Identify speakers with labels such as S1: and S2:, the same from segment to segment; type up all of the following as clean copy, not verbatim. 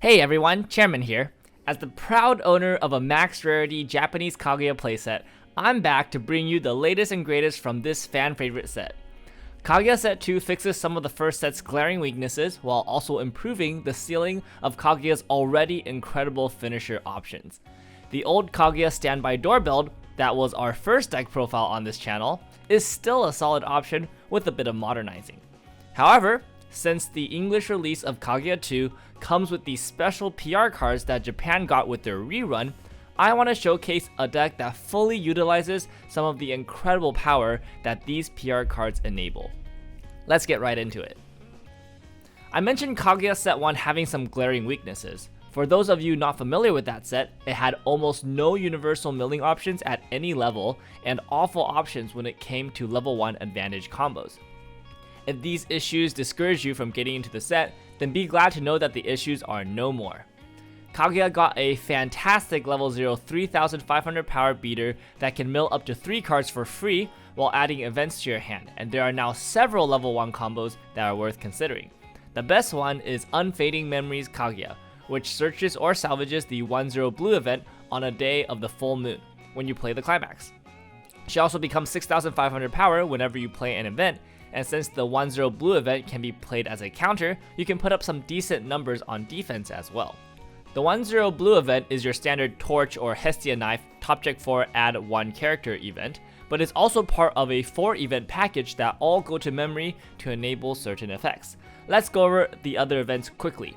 S1: Hey everyone, Chairman here. As the proud owner of a max rarity Japanese Kaguya playset, I'm back to bring you the latest and greatest from this fan favorite set. Kaguya Set 2 fixes some of the first set's glaring weaknesses while also improving the ceiling of Kaguya's already incredible finisher options. The old Kaguya standby doorbell that was our first deck profile on this channel is still a solid option with a bit of modernizing. However, since the English release of Kaguya 2 comes with these special PR cards that Japan got with their rerun, I want to showcase a deck that fully utilizes some of the incredible power that these PR cards enable. Let's get right into it. I mentioned Kaguya Set 1 having some glaring weaknesses. For those of you not familiar with that set, it had almost no universal milling options at any level and awful options when it came to level 1 advantage combos. If these issues discourage you from getting into the set, then be glad to know that the issues are no more. Kaguya got a fantastic level 0 3500 power beater that can mill up to 3 cards for free while adding events to your hand, and there are now several level 1 combos that are worth considering. The best one is Unfading Memories Kaguya, which searches or salvages the 1-0 blue event on a day of the full moon when you play the climax. She also becomes 6500 power whenever you play an event, and since the 1-0 blue event can be played as a counter, you can put up some decent numbers on defense as well. The 1-0 blue event is your standard Torch or Hestia Knife top check 4 add 1 character event, but it's also part of a 4 event package that all go to memory to enable certain effects. Let's go over the other events quickly.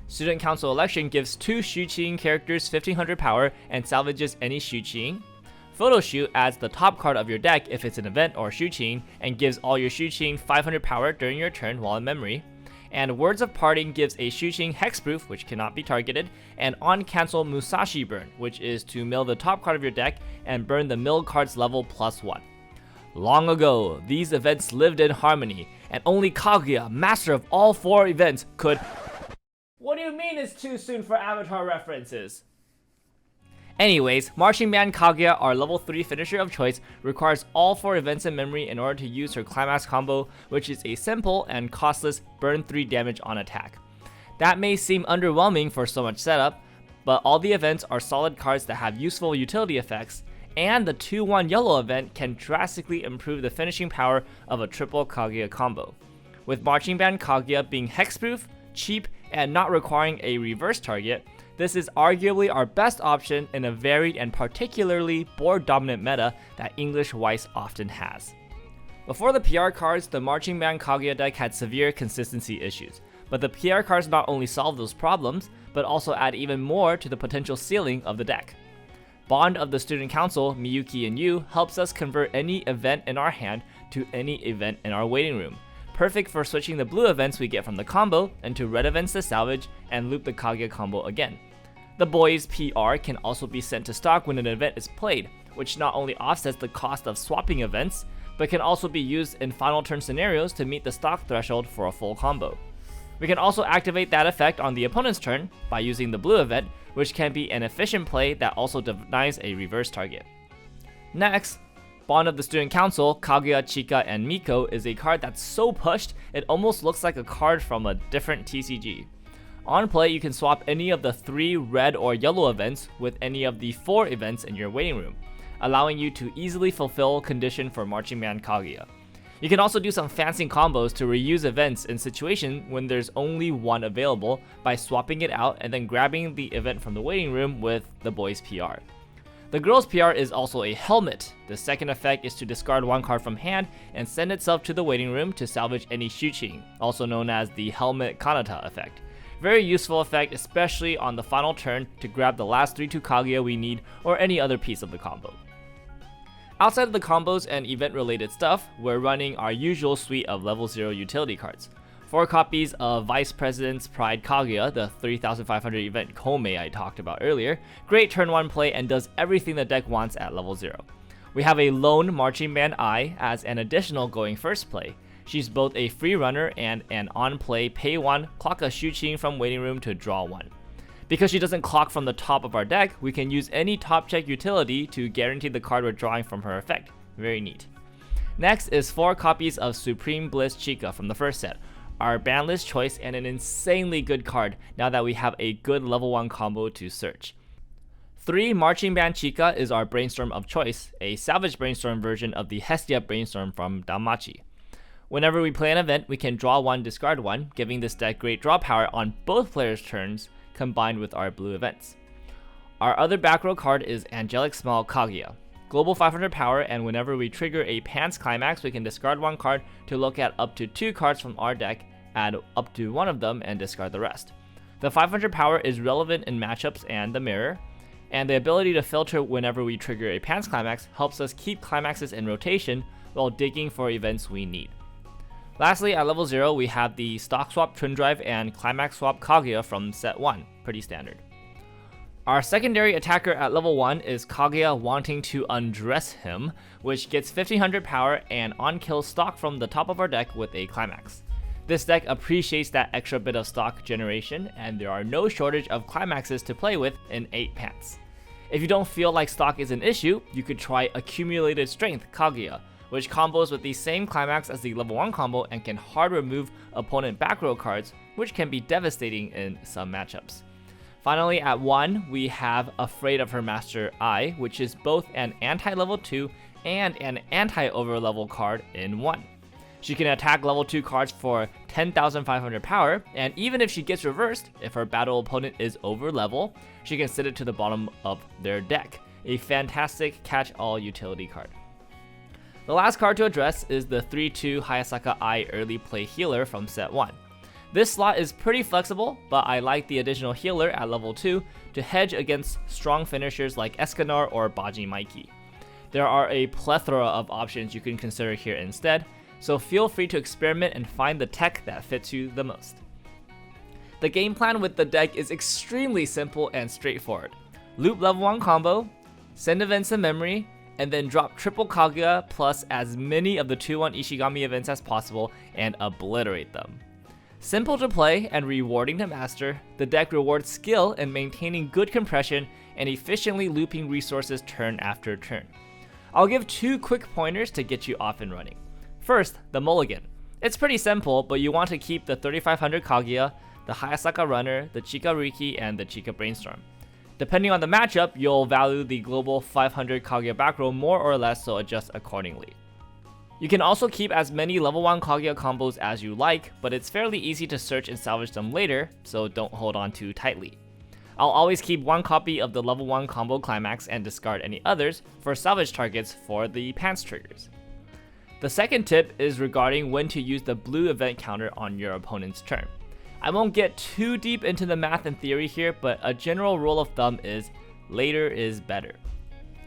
S1: Student Council Election gives 2 Shuqing characters 1500 power and salvages any Shuqing. Photo Shoot adds the top card of your deck if it's an event or Shuqing and gives all your Shuqing 500 power during your turn while in memory. And Words of Parting gives a Shuqing Hexproof, which cannot be targeted, and On Cancel Musashi Burn, which is to mill the top card of your deck and burn the mill card's level +1. Long ago, these events lived in harmony, and only Kaguya, master of all 4 events, could... What do you mean it's too soon for Avatar references? Anyways, Marching Band Kaguya, our level 3 finisher of choice, requires all 4 events in memory in order to use her climax combo, which is a simple and costless burn 3 damage on attack. That may seem underwhelming for so much setup, but all the events are solid cards that have useful utility effects, and the 2-1 yellow event can drastically improve the finishing power of a triple Kaguya combo. With Marching Band Kaguya being hexproof, cheap, and not requiring a reverse target, this is arguably our best option in a varied and particularly board-dominant meta that English Weiss often has. Before the PR cards, the Marching Band Kaguya deck had severe consistency issues, but the PR cards not only solve those problems, but also add even more to the potential ceiling of the deck. Bond of the Student Council, Miyuki and Yu, helps us convert any event in our hand to any event in our waiting room. Perfect for switching the blue events we get from the combo into red events to salvage and loop the Kaguya combo again. The boys PR can also be sent to stock when an event is played, which not only offsets the cost of swapping events, but can also be used in final turn scenarios to meet the stock threshold for a full combo. We can also activate that effect on the opponent's turn by using the blue event, which can be an efficient play that also denies a reverse target. Next, Bond of the Student Council, Kaguya, Chika, and Miko is a card that's so pushed it almost looks like a card from a different TCG. On play, you can swap any of the 3 red or yellow events with any of the 4 events in your waiting room, allowing you to easily fulfill condition for Marching Band Kaguya. You can also do some fancy combos to reuse events in situations when there's only one available by swapping it out and then grabbing the event from the waiting room with the boys PR. The girls PR is also a helmet. The second effect is to discard 1 card from hand and send itself to the waiting room to salvage any Shuqing, also known as the helmet Kanata effect. Very useful effect, especially on the final turn to grab the last 3-2 Kaguya we need or any other piece of the combo. Outside of the combos and event related stuff, we're running our usual suite of level 0 utility cards. 4 copies of Vice President's Pride Kaguya, the 3500 event Komei I talked about earlier. Great turn 1 play and does everything the deck wants at level 0. We have a lone Marching Band Ai as an additional going first play. She's both a free runner and an on-play pay 1, clock a Shuqing from waiting room to draw 1. Because she doesn't clock from the top of our deck, we can use any top check utility to guarantee the card we're drawing from her effect. Very neat. Next is 4 copies of Supreme Bliss Chika from the first set. our banlist choice, and an insanely good card now that we have a good level 1 combo to search. 3 Marching Band Chica is our brainstorm of choice, a salvage brainstorm version of the Hestia brainstorm from Danmachi. Whenever we play an event, we can draw 1, discard 1, giving this deck great draw power on both players' turns combined with our blue events. Our other back row card is Angelic Small Kaguya. Global 500 power, and whenever we trigger a Pants Climax, we can discard 1 card to look at up to 2 cards from our deck, add up to 1 of them, and discard the rest. The 500 power is relevant in matchups and the mirror, and the ability to filter whenever we trigger a Pants Climax helps us keep climaxes in rotation while digging for events we need. Lastly, at level 0, we have the Stock Swap Twin Drive and Climax Swap Kaguya from set 1, pretty standard. Our secondary attacker at level 1 is Kaguya wanting to undress him, which gets 1500 power and on-kill stock from the top of our deck with a climax. This deck appreciates that extra bit of stock generation, and there are no shortage of climaxes to play with in 8 pants. If you don't feel like stock is an issue, you could try Accumulated Strength Kaguya, which combos with the same climax as the level 1 combo and can hard remove opponent back row cards, which can be devastating in some matchups. Finally, at 1, we have Afraid of Her Master Eye, which is both an anti-level 2 and an anti-overlevel card in 1. She can attack level 2 cards for 10,500 power, and even if she gets reversed, if her battle opponent is over level, she can sit it to the bottom of their deck. A fantastic catch-all utility card. The last card to address is the 3-2 Hayasaka Eye Early Play Healer from set 1. This slot is pretty flexible, but I like the additional healer at level 2 to hedge against strong finishers like Escanor or Baji Maiki. There are a plethora of options you can consider here instead, so feel free to experiment and find the tech that fits you the most. The game plan with the deck is extremely simple and straightforward. Loop level 1 combo, send events in memory, and then drop triple Kaguya plus as many of the 2-1 Ishigami events as possible and obliterate them. Simple to play and rewarding to master, the deck rewards skill in maintaining good compression and efficiently looping resources turn after turn. I'll give 2 quick pointers to get you off and running. First, the mulligan. It's pretty simple, but you want to keep the 3500 Kaguya, the Hayasaka Runner, the Chika Riki, and the Chika Brainstorm. Depending on the matchup, you'll value the global 500 Kaguya back row more or less, so adjust accordingly. You can also keep as many level 1 Kaguya combos as you like, but it's fairly easy to search and salvage them later, so don't hold on too tightly. I'll always keep 1 copy of the level 1 combo climax and discard any others for salvage targets for the pants triggers. The second tip is regarding when to use the blue event counter on your opponent's turn. I won't get too deep into the math and theory here, but a general rule of thumb is later is better.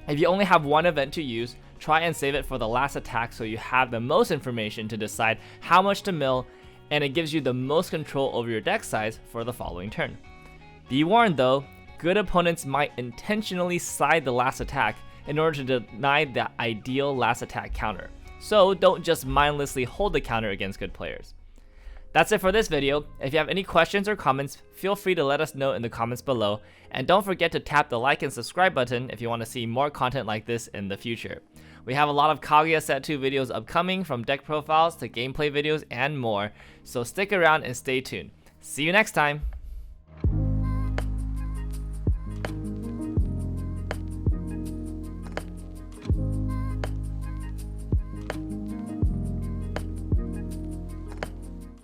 S1: If you only have 1 event to use, try and save it for the last attack so you have the most information to decide how much to mill, and it gives you the most control over your deck size for the following turn. Be warned though, good opponents might intentionally side the last attack in order to deny the ideal last attack counter, so don't just mindlessly hold the counter against good players. That's it for this video. If you have any questions or comments, feel free to let us know in the comments below, and don't forget to tap the like and subscribe button if you want to see more content like this in the future. We have a lot of Kaguya Set 2 videos upcoming, from deck profiles to gameplay videos and more, so stick around and stay tuned. See you next time!